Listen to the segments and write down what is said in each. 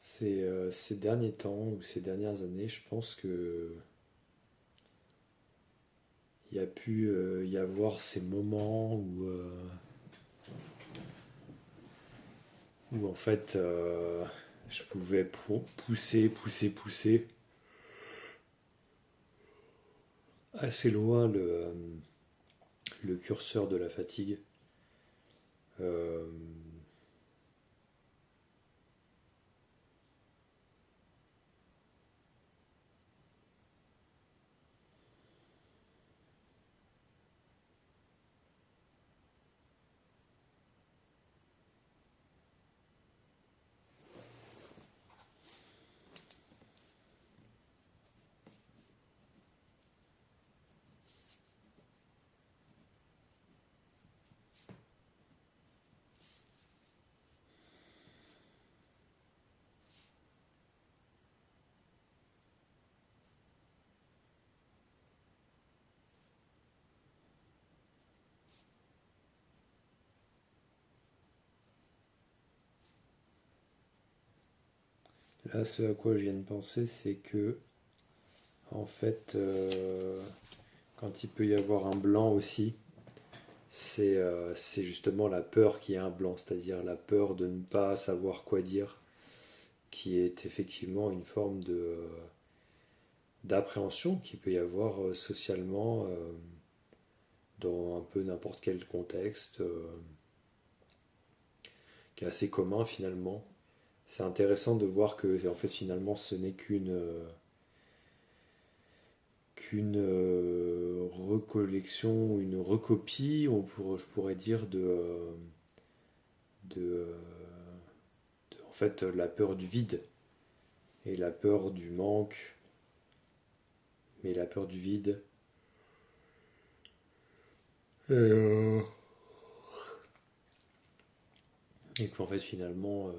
Ces derniers temps ou ces dernières années, je pense que il y a pu y avoir ces moments où en fait je pouvais pousser assez loin le curseur de la fatigue. Euh, Là, ce à quoi je viens de penser, c'est que en fait, quand il peut y avoir un blanc aussi, c'est justement la peur qui est un blanc, c'est-à-dire la peur de ne pas savoir quoi dire, qui est effectivement une forme d'appréhension qu'il peut y avoir socialement dans un peu n'importe quel contexte, qui est assez commun finalement. C'est intéressant de voir que en fait finalement ce n'est qu'une recollection, une recopie, je pourrais dire, de, en fait, la peur du vide et la peur du manque, mais la peur du vide. Et qu'en fait, finalement,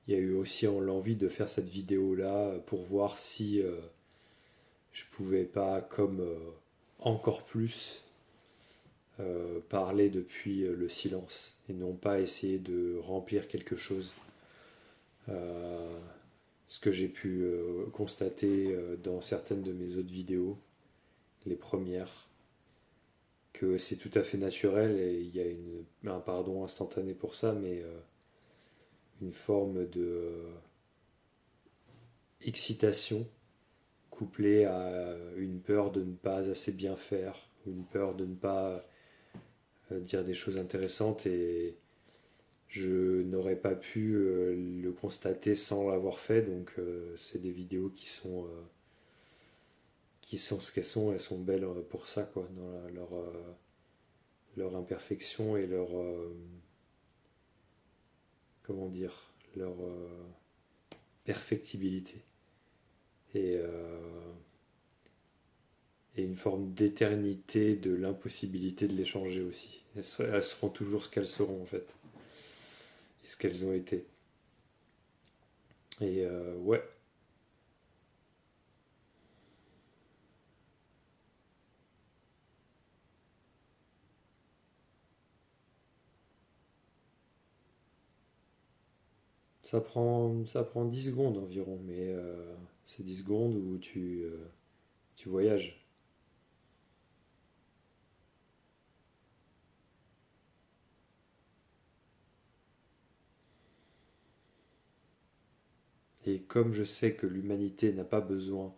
il y a eu aussi l'envie de faire cette vidéo-là pour voir si je pouvais pas, comme encore plus, parler depuis le silence et non pas essayer de remplir quelque chose. Euh, Ce que j'ai pu constater dans certaines de mes autres vidéos, les premières, que c'est tout à fait naturel et il y a un pardon instantané pour ça, mais une forme de excitation couplée à une peur de ne pas assez bien faire, une peur de ne pas dire des choses intéressantes et je n'aurais pas pu le constater sans l'avoir fait, donc c'est des vidéos qui sont ce qu'elles sont, elles sont belles pour ça, quoi, dans leur imperfection et leur, comment dire, leur perfectibilité. Et, et une forme d'éternité de l'impossibilité de les changer aussi. Elles seront toujours ce qu'elles seront en fait, et ce qu'elles ont été. Et ouais, ça prend 10 secondes environ, mais c'est 10 secondes où tu voyages. Et comme je sais que l'humanité n'a pas besoin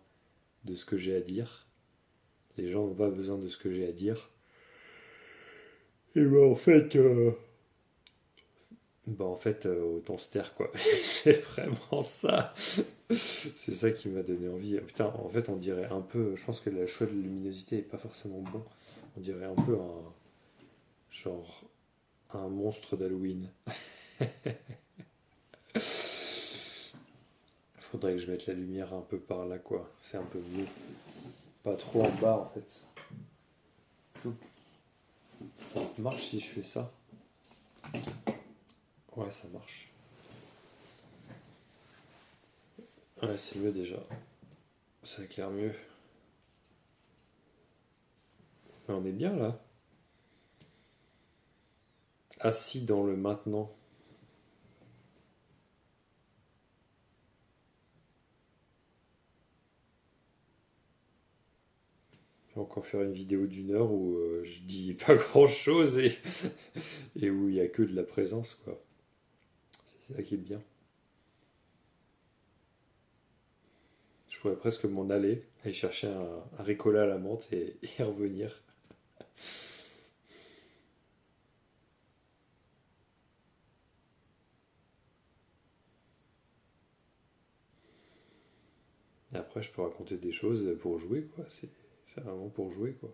de ce que j'ai à dire, les gens n'ont pas besoin de ce que j'ai à dire, et ben en fait, autant se taire quoi. C'est vraiment ça. C'est ça qui m'a donné envie. Putain, en fait, on dirait un peu. Je pense que le choix de luminosité est pas forcément bon. On dirait un peu genre un monstre d'Halloween. Faudrait que je mette la lumière un peu par là, quoi. C'est un peu mieux. Pas trop en bas, en fait. Ça marche si je fais ça? Ouais, ça marche. Ouais, c'est mieux déjà. Ça éclaire mieux. Mais on est bien là. Assis dans le maintenant. Je vais encore faire une vidéo d'1 heure où je dis pas grand-chose et où il y a que de la présence, quoi. C'est ça qui est bien. Je pourrais presque m'en aller chercher un Ricola à la menthe et revenir. Et après, je peux raconter des choses pour jouer, quoi. C'est vraiment pour jouer, quoi.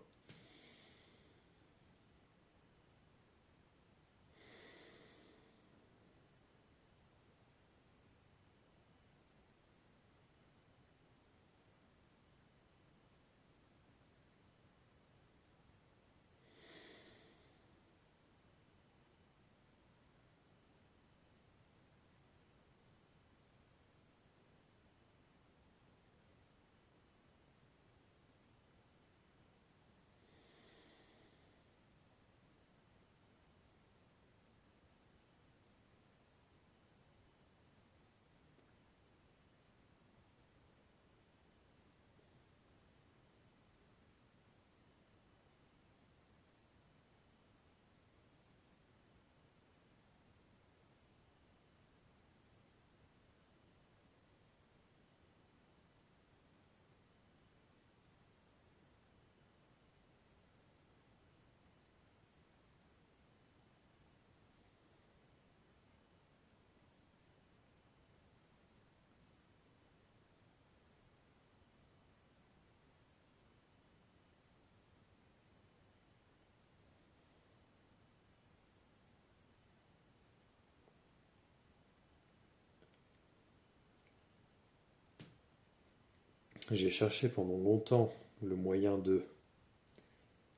J'ai cherché pendant longtemps le moyen de...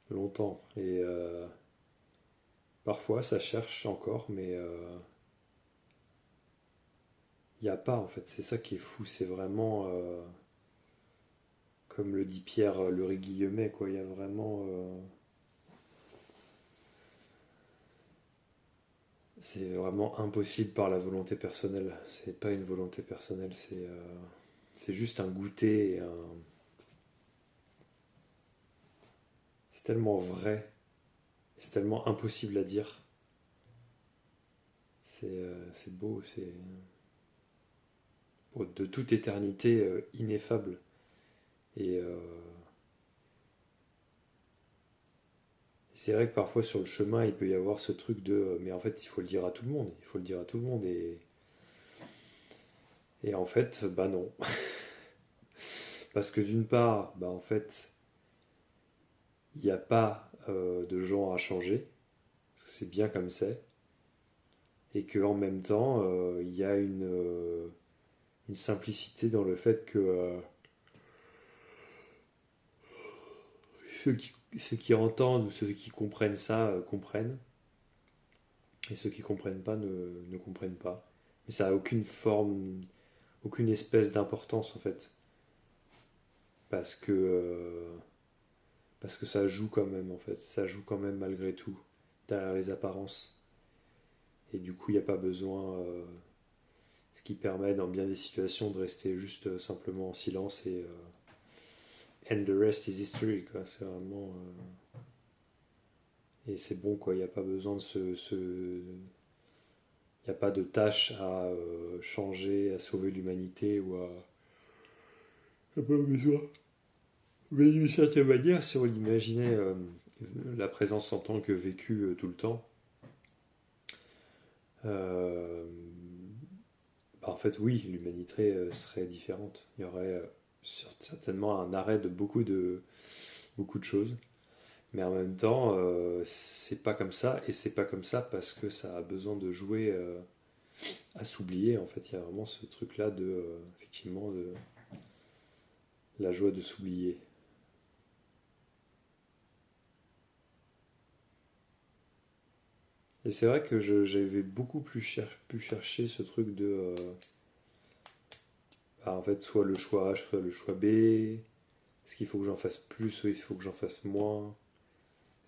Longtemps. Et parfois, ça cherche encore, mais il n'y a pas, en fait. C'est ça qui est fou. C'est vraiment, comme le dit Pierre Le Guillemet, quoi. Il y a vraiment... c'est vraiment impossible par la volonté personnelle. C'est pas une volonté personnelle, c'est juste un goûter. C'est tellement vrai, c'est tellement impossible à dire. C'est beau, c'est de toute éternité ineffable. Et c'est vrai que parfois sur le chemin, il peut y avoir ce truc de mais en fait, il faut le dire à tout le monde. Il faut le dire à tout le monde. Et en fait, bah non. Parce que d'une part, bah en fait, il n'y a pas de gens à changer. Parce que c'est bien comme c'est. Et qu'en même temps, il y a une simplicité dans le fait que ceux qui entendent ou ceux qui comprennent ça comprennent, et ceux qui comprennent pas ne comprennent pas. Mais ça a aucune forme, aucune espèce d'importance en fait, parce que euh, parce que ça joue quand même en fait, ça joue quand même malgré tout derrière les apparences. Et du coup, il n'y a pas besoin, ce qui permet dans bien des situations de rester juste simplement en silence and the rest is history quoi. C'est vraiment et c'est bon quoi. Il n'y a pas besoin de il n'y a pas de tâche à changer, à sauver l'humanité ou à. Il n'y a pas besoin. Mais d'une certaine manière, si on imaginait la présence en tant que vécu tout le temps, euh, bah, en fait, oui, l'humanité serait différente. Il y aurait certainement un arrêt de beaucoup de choses. Mais en même temps, c'est pas comme ça, et c'est pas comme ça parce que ça a besoin de jouer à s'oublier. En fait, il y a vraiment ce truc-là de, effectivement, de la joie de s'oublier. Et c'est vrai que j'avais beaucoup plus pu chercher ce truc de, bah, en fait, soit le choix A, soit le choix B. Est-ce qu'il faut que j'en fasse plus ou il faut que j'en fasse moins?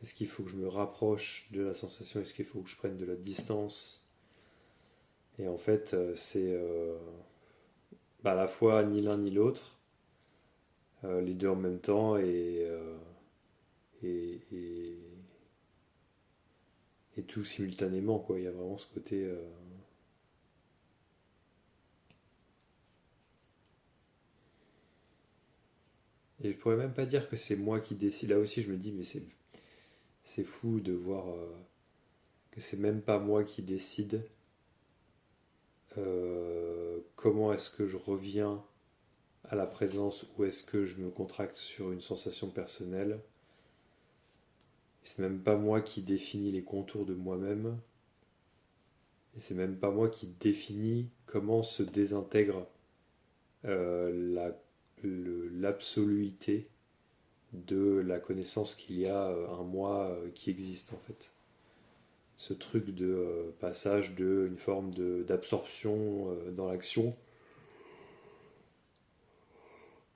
Est-ce qu'il faut que je me rapproche de la sensation? Est-ce qu'il faut que je prenne de la distance? Et en fait, c'est bah, à la fois ni l'un ni l'autre, les deux en même temps. et, et tout simultanément, quoi. Il y a vraiment ce côté. Et je pourrais même pas dire que c'est moi qui décide. Là aussi, je me dis, mais c'est fou de voir que c'est même pas moi qui décide comment est-ce que je reviens à la présence ou est-ce que je me contracte sur une sensation personnelle. C'est même pas moi qui définis les contours de moi-même. Et c'est même pas moi qui définis comment se désintègre l'absoluité de la connaissance qu'il y a un moi qui existe en fait. Ce truc de passage de une forme d'absorption dans l'action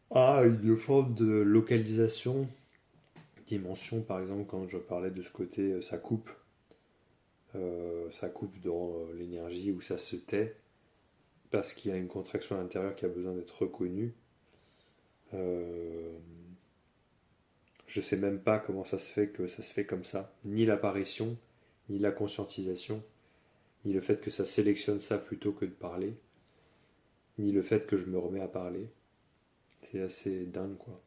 à une forme de localisation, dimension par exemple quand je parlais de ce côté ça coupe dans l'énergie où ça se tait parce qu'il y a une contraction à l'intérieur qui a besoin d'être reconnue. Euh, je sais même pas comment ça se fait que ça se fait comme ça, ni l'apparition, ni la conscientisation, ni le fait que ça sélectionne ça plutôt que de parler, ni le fait que je me remets à parler. C'est assez dingue quoi.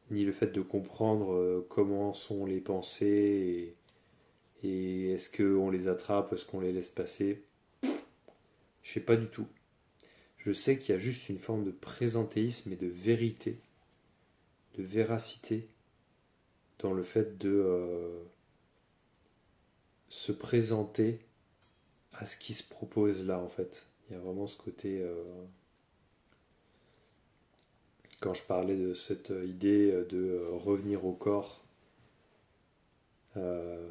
Ni le fait de comprendre comment sont les pensées et est-ce qu'on les attrape, est-ce qu'on les laisse passer. Je sais pas du tout. Je sais qu'il y a juste une forme de présentéisme et de vérité, de véracité dans le fait de se présenter à ce qui se propose là en fait. Il y a vraiment ce côté, quand je parlais de cette idée de revenir au corps, euh,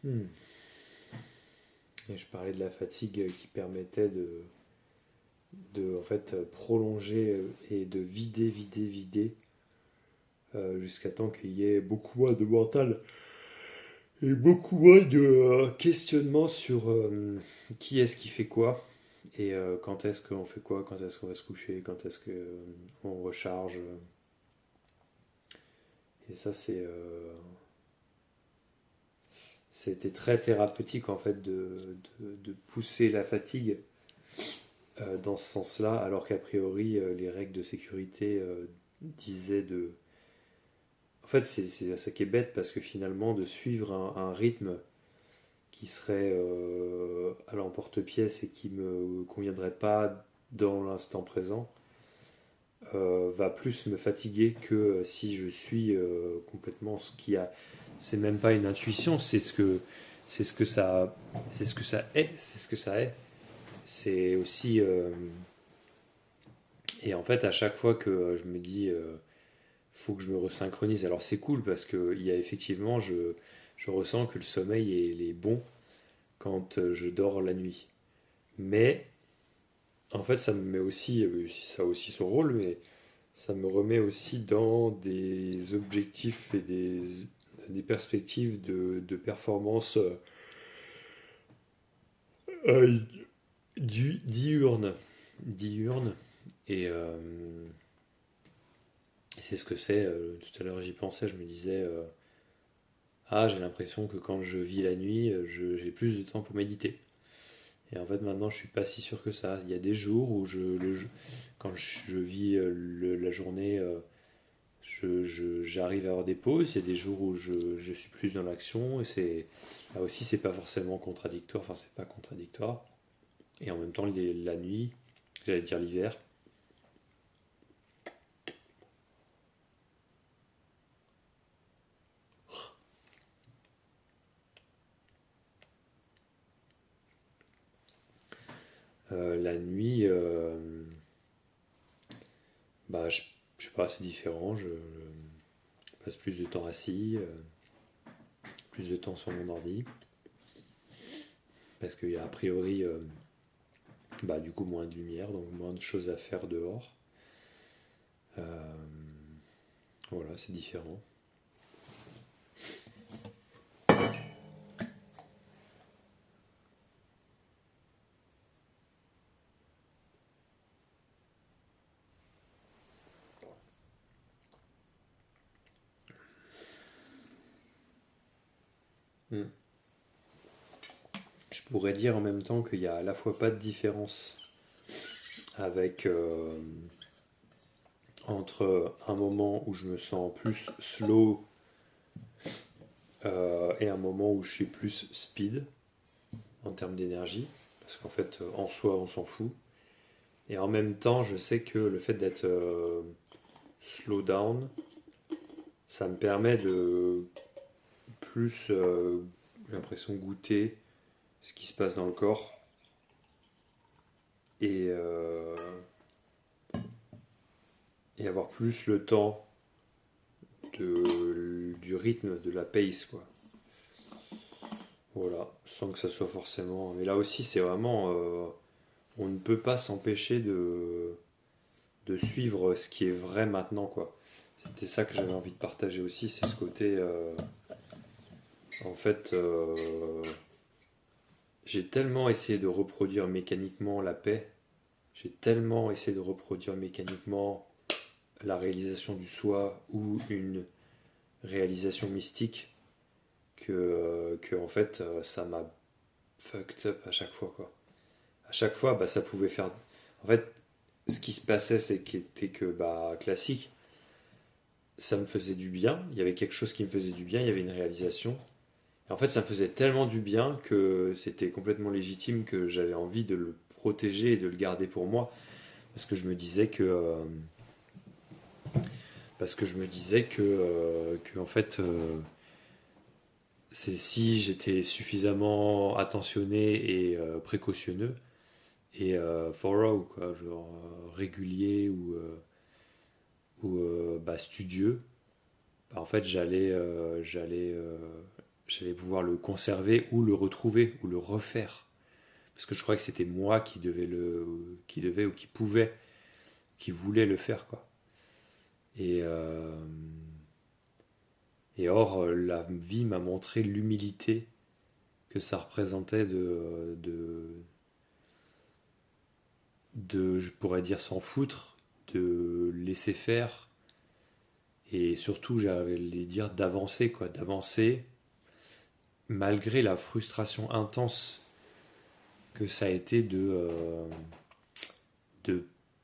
hmm. Et je parlais de la fatigue qui permettait de en fait prolonger et de vider jusqu'à temps qu'il y ait beaucoup moins de mental et beaucoup moins de questionnement sur qui est-ce qui fait quoi et quand est-ce qu'on fait quoi, quand est-ce qu'on va se coucher, quand est-ce qu'on recharge. Et ça, c'était très thérapeutique en fait de pousser la fatigue dans ce sens-là, alors qu'a priori les règles de sécurité disaient de. En fait, c'est ça qui est bête parce que finalement, de suivre un rythme qui serait à l'emporte-pièce et qui me conviendrait pas dans l'instant présent, va plus me fatiguer que si je suis complètement ce qui a. C'est même pas une intuition, c'est ce que ça, c'est ce que ça est, c'est ce que ça est. C'est aussi et en fait à chaque fois que je me dis faut que je me resynchronise. Alors c'est cool parce que il y a effectivement je ressens que le sommeil est bon quand je dors la nuit. Mais en fait ça me met aussi ça a aussi son rôle, mais ça me remet aussi dans des objectifs et des perspectives de performance euh, diurne. Diurne. Et c'est ce que c'est. Tout à l'heure, j'y pensais, je me disais ah, j'ai l'impression que quand je vis la nuit, j'ai plus de temps pour méditer. Et en fait, maintenant, je suis pas si sûr que ça. Il y a des jours où quand je vis la journée, j'arrive à avoir des pauses. Il y a des jours où je suis plus dans l'action. Et là aussi, c'est pas forcément contradictoire. Enfin, c'est pas contradictoire. Et en même temps, la nuit, j'allais dire l'hiver. La nuit, bah, je sais pas, c'est différent. Je passe plus de temps assis, plus de temps sur mon ordi, parce qu'il y a a priori, bah, du coup, moins de lumière, donc moins de choses à faire dehors. Euh, voilà, c'est différent. Hmm. Je pourrais dire en même temps qu'il y a à la fois pas de différence avec entre un moment où je me sens plus slow et un moment où je suis plus speed en termes d'énergie, parce qu'en fait, en soi, on s'en fout. Et en même temps, je sais que le fait d'être slow down, ça me permet de plus, j'ai l'impression, goûter ce qui se passe dans le corps et, euh, et avoir plus le temps du rythme, de la pace, quoi. Voilà, sans que ça soit forcément. Mais là aussi, c'est vraiment. On ne peut pas s'empêcher de suivre ce qui est vrai maintenant, quoi. C'était ça que j'avais envie de partager aussi, c'est ce côté. En fait, j'ai tellement essayé de reproduire mécaniquement la paix, j'ai tellement essayé de reproduire mécaniquement la réalisation du soi ou une réalisation mystique que en fait, ça m'a fucked up à chaque fois, quoi. À chaque fois, bah, ça pouvait faire. En fait, ce qui se passait, c'était que, bah, classique, ça me faisait du bien. Il y avait quelque chose qui me faisait du bien, il y avait une réalisation. Et en fait, ça me faisait tellement du bien que c'était complètement légitime que j'avais envie de le protéger et de le garder pour moi. Parce que je me disais que. Parce que je me disais que en fait, c'est si j'étais suffisamment attentionné et précautionneux et thorough, quoi, genre régulier ou bah, studieux, bah, en fait, j'allais pouvoir le conserver ou le retrouver ou le refaire. Parce que je crois que c'était moi qui devait ou qui pouvait, qui voulait le faire, quoi. Et, euh, et or, la vie m'a montré l'humilité que ça représentait je pourrais dire, s'en foutre, de laisser faire, et surtout, j'allais dire d'avancer, quoi, d'avancer, malgré la frustration intense que ça a été de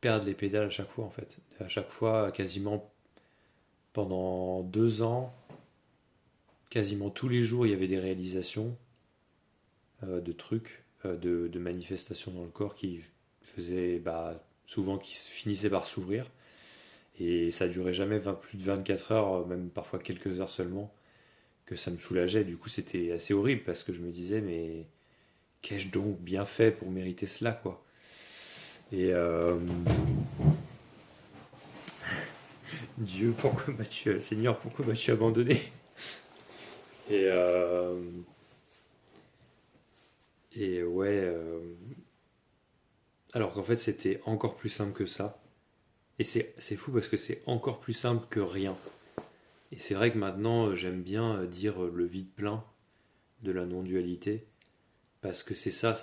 perdre les pédales à chaque fois, en fait. À chaque fois, quasiment pendant 2 ans, quasiment tous les jours, il y avait des réalisations de trucs, de manifestations dans le corps qui faisaient, bah, souvent qui finissaient par s'ouvrir. Et ça durait jamais plus de 24 heures, même parfois quelques heures seulement, que ça me soulageait. Du coup, c'était assez horrible parce que je me disais, mais qu'ai-je donc bien fait pour mériter cela, quoi. Et Dieu, pourquoi m'as-tu, Seigneur, pourquoi m'as-tu abandonné? Et, euh, et ouais, alors qu'en fait, c'était encore plus simple que ça. Et c'est fou parce que c'est encore plus simple que rien. Et c'est vrai que maintenant, j'aime bien dire le vide plein de la non-dualité. Parce que c'est ça,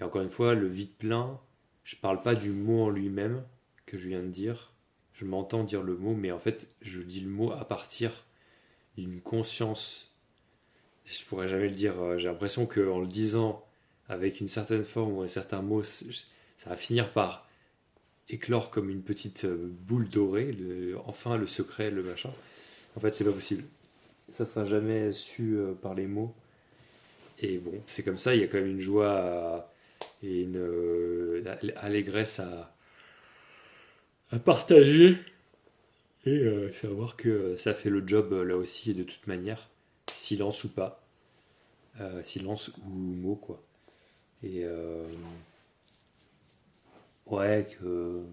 et encore une fois, le vide plein, je parle pas du mot en lui-même que je viens de dire. Je m'entends dire le mot, mais en fait, je dis le mot à partir d'une conscience. Je pourrais jamais le dire. J'ai l'impression qu'en le disant avec une certaine forme ou un certain mot, ça va finir par éclore comme une petite boule dorée. Enfin, le secret, le machin. En fait, c'est pas possible. Ça sera jamais su par les mots. Et bon, c'est comme ça, il y a quand même une joie et une allégresse à partager et savoir que ça fait le job là aussi de toute manière, silence ou pas, silence ou mot quoi. Et ouais, que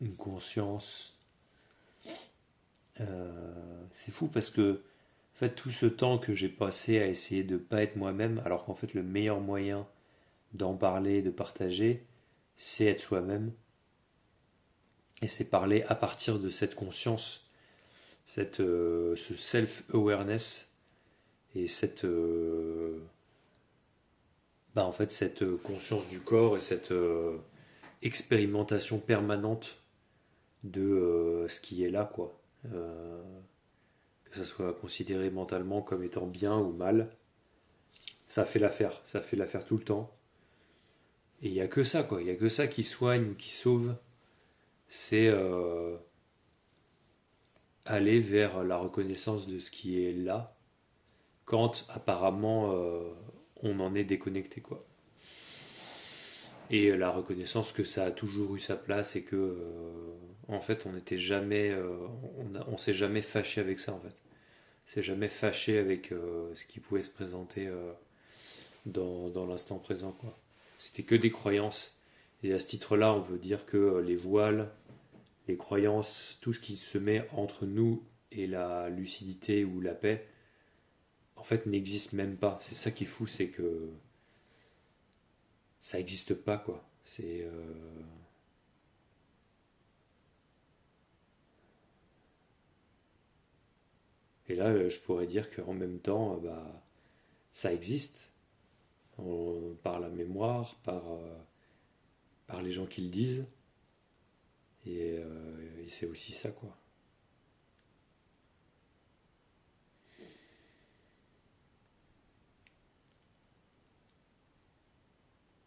une conscience, c'est fou parce que en fait tout ce temps que j'ai passé à essayer de pas être moi-même, alors qu'en fait le meilleur moyen d'en parler, de partager, c'est être soi-même. Et c'est parler à partir de cette conscience, ce self-awareness et en fait, cette conscience du corps et cette expérimentation permanente de ce qui est là, quoi. Euh, que ça soit considéré mentalement comme étant bien ou mal, ça fait l'affaire tout le temps. Et il n'y a que ça, quoi. Il n'y a que ça qui soigne ou qui sauve. C'est aller vers la reconnaissance de ce qui est là, quand apparemment on en est déconnecté, quoi. Et la reconnaissance que ça a toujours eu sa place et que en fait on n'était jamais on s'est jamais fâché avec ça, en fait. C'est jamais fâché avec ce qui pouvait se présenter dans l'instant présent, quoi. C'était que des croyances. Et à ce titre-là, on peut dire que les voiles, les croyances, tout ce qui se met entre nous et la lucidité ou la paix, en fait, n'existe même pas. C'est ça qui est fou, c'est que ça n'existe pas, quoi. Et là, je pourrais dire qu'en même temps, bah, ça existe. Par la mémoire, par les gens qui le disent. Et c'est aussi ça, quoi.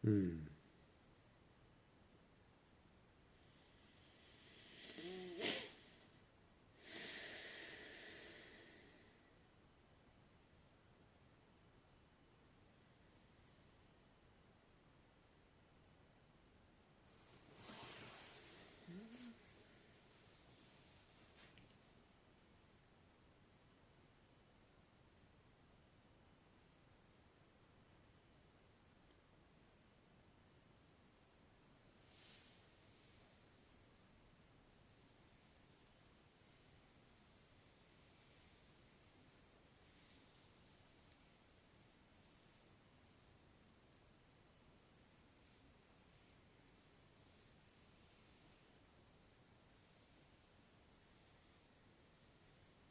Hmm.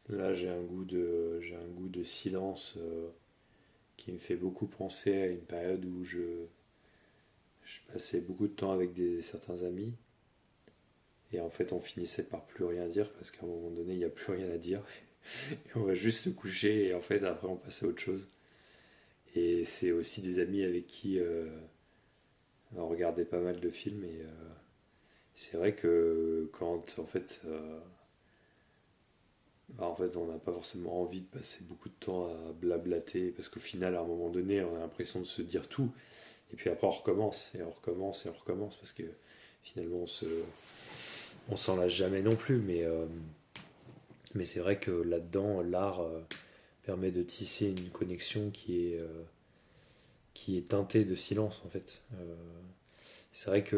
Là, j'ai un goût de silence qui me fait beaucoup penser à une période où je passais beaucoup de temps avec certains amis. Et en fait, on finissait par plus rien dire parce qu'à un moment donné, il n'y a plus rien à dire. Et on va juste se coucher et en fait, après, on passe à autre chose. Et c'est aussi des amis avec qui on regardait pas mal de films. Et c'est vrai que quand, en fait, on n'a pas forcément envie de passer beaucoup de temps à blablater parce qu'au final, à un moment donné, on a l'impression de se dire tout. Et puis après, on recommence et on recommence et on recommence parce que finalement, on s'en lâche jamais non plus. Mais c'est vrai que là-dedans, l'art permet de tisser une connexion qui est teintée de silence, en fait. C'est vrai que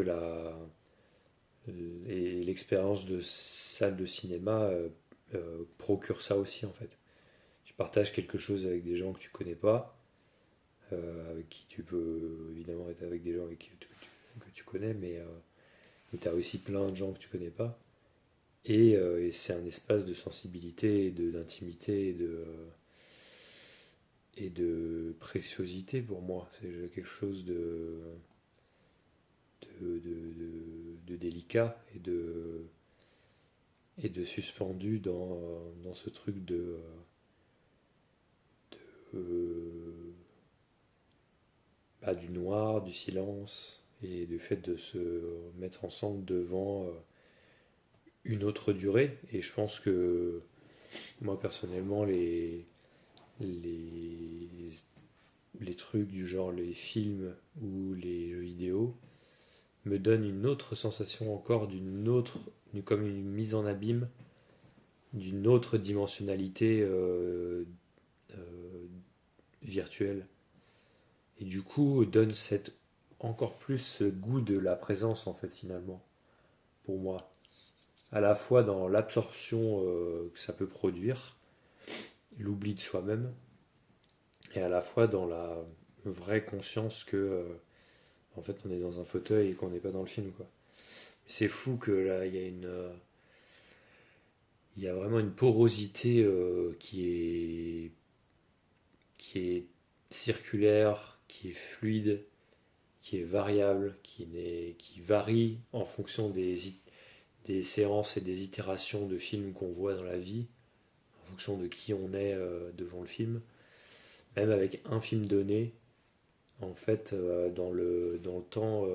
l'expérience de salle de cinéma procure ça aussi, en fait. Tu partages quelque chose avec des gens que tu connais pas, avec qui tu peux évidemment être avec des gens que tu connais, mais tu as aussi plein de gens que tu connais pas. Et c'est un espace de sensibilité, d'intimité et de préciosité pour moi. C'est quelque chose de délicat et de suspendu dans ce truc euh, du noir, du silence et du fait de se mettre ensemble devant une autre durée. Et je pense que moi personnellement, les, les trucs du genre les films ou les jeux vidéo me donnent une autre sensation encore comme une mise en abîme d'une autre dimensionnalité euh, virtuelle. et du coup donne encore plus ce goût de la présence en fait finalement pour moi, à la fois dans l'absorption que ça peut produire, l'oubli de soi-même, et à la fois dans la vraie conscience que en fait on est dans un fauteuil et qu'on n'est pas dans le film quoi. C'est fou que là il y a vraiment une porosité qui est circulaire, qui est fluide, qui est variable, qui varie en fonction des séances et des itérations de films qu'on voit dans la vie, en fonction de qui on est devant le film. Même avec un film donné, en fait, dans le temps,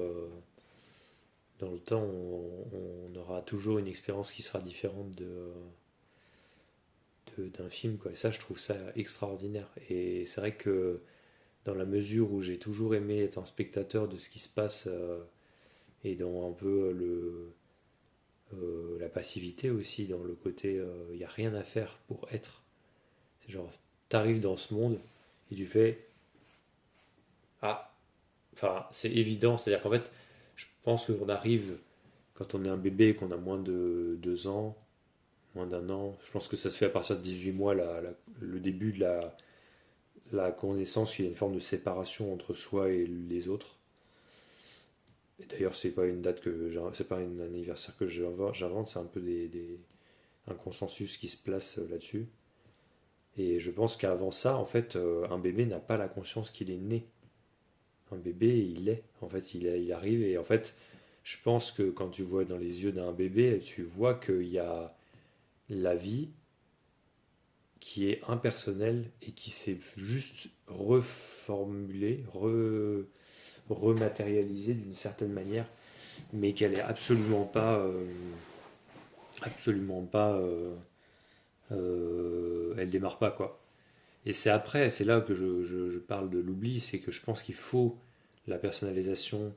on aura toujours une expérience qui sera différente d'un film, quoi. Et ça, je trouve ça extraordinaire. Et c'est vrai que dans la mesure où j'ai toujours aimé être un spectateur de ce qui se passe et dans un peu la passivité aussi, dans le côté il n'y a rien à faire pour être. C'est genre, t'arrives dans ce monde et tu fais ah, enfin, c'est évident, c'est-à-dire qu'en fait, je pense qu'on arrive quand on est un bébé, qu'on a moins de 2 ans, moins d'un an, je pense que ça se fait à partir de 18 mois, le début de la connaissance, il y a une forme de séparation entre soi et les autres. Et d'ailleurs, c'est pas une date c'est pas un anniversaire que j'invente, c'est un peu un consensus qui se place là-dessus. Et je pense qu'avant ça, en fait, un bébé n'a pas la conscience qu'il est né. Un bébé, il est. En fait, il arrive et en fait, je pense que quand tu vois dans les yeux d'un bébé, tu vois qu'il y a la vie qui est impersonnelle et qui s'est juste reformulée, rematérialisée d'une certaine manière, mais qu'elle est absolument pas, elle démarre pas quoi. Et c'est après, c'est là que je parle de l'oubli, c'est que je pense qu'il faut la personnalisation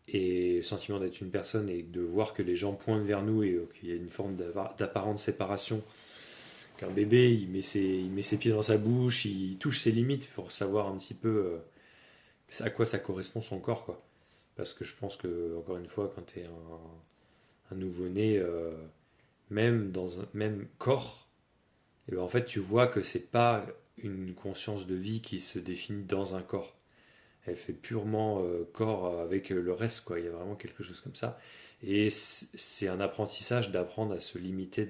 et le sentiment d'être une personne et de voir que les gens pointent vers nous et qu'il y a une forme d'apparente séparation. Qu'un bébé, il met ses pieds dans sa bouche, il touche ses limites pour savoir un petit peu à quoi ça correspond son corps, quoi. Parce que je pense que, encore une fois, quand tu es un nouveau-né, même dans un même corps, et ben en fait, tu vois que c'est pas une conscience de vie qui se définit dans un corps. Elle fait purement corps avec le reste, quoi. Il y a vraiment quelque chose comme ça. Et c'est un apprentissage d'apprendre à se limiter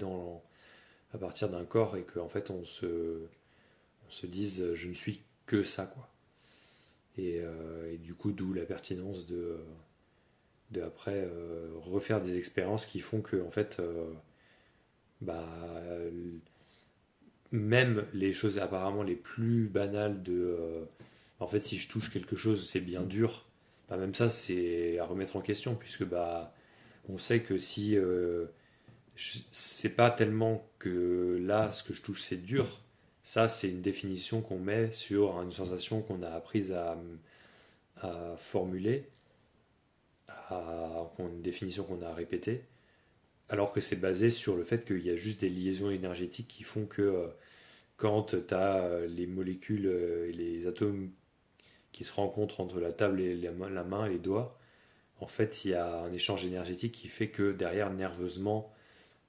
à partir d'un corps et qu'en fait on se dise je ne suis que ça, quoi. Et du coup, d'où la pertinence de après refaire des expériences qui font que en fait, bah, même les choses apparemment les plus banales en fait, si je touche quelque chose, c'est bien dur. Bah, même ça, c'est à remettre en question, puisque bah, on sait que si c'est pas tellement que là, ce que je touche, c'est dur. Ça, c'est une définition qu'on met sur une sensation qu'on a apprise à formuler, une définition qu'on a répétée, alors que c'est basé sur le fait qu'il y a juste des liaisons énergétiques qui font que quand tu as les molécules et les atomes qui se rencontrent entre la table et la main et les doigts, en fait, il y a un échange énergétique qui fait que derrière, nerveusement,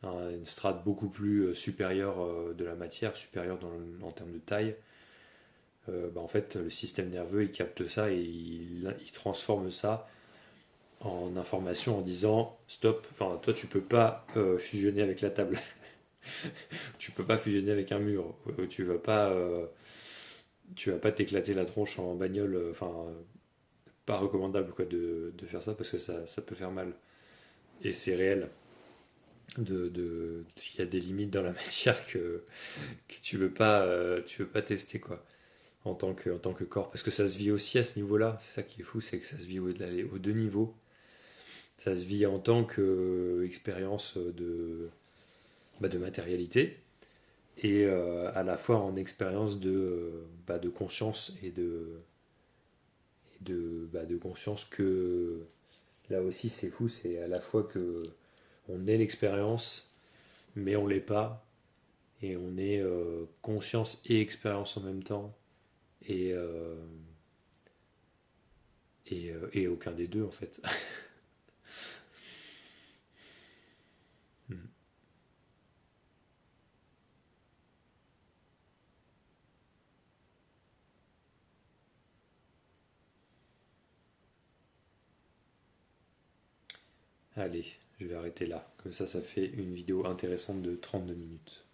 une strate beaucoup plus supérieure de la matière, supérieure en termes de taille, bah, en fait, le système nerveux, il capte ça et il transforme ça en information en disant stop, enfin, toi, tu peux pas fusionner avec la table, tu peux pas fusionner avec un mur, tu vas pas t'éclater la tronche en bagnole, enfin, pas recommandable quoi de faire ça parce que ça peut faire mal. Et c'est réel. Il y a des limites dans la matière que tu veux pas tester quoi en tant que corps parce que ça se vit aussi à ce niveau-là. C'est ça qui est fou, c'est que ça se vit aux deux niveaux. Ça se vit en tant qu'expérience de matérialité et à la fois en expérience de conscience et de conscience que là aussi c'est fou, c'est à la fois que on est l'expérience mais on l'est pas et on est conscience et expérience en même temps et et aucun des deux en fait. Hmm. Allez, je vais arrêter là. Comme ça fait une vidéo intéressante de 32 minutes.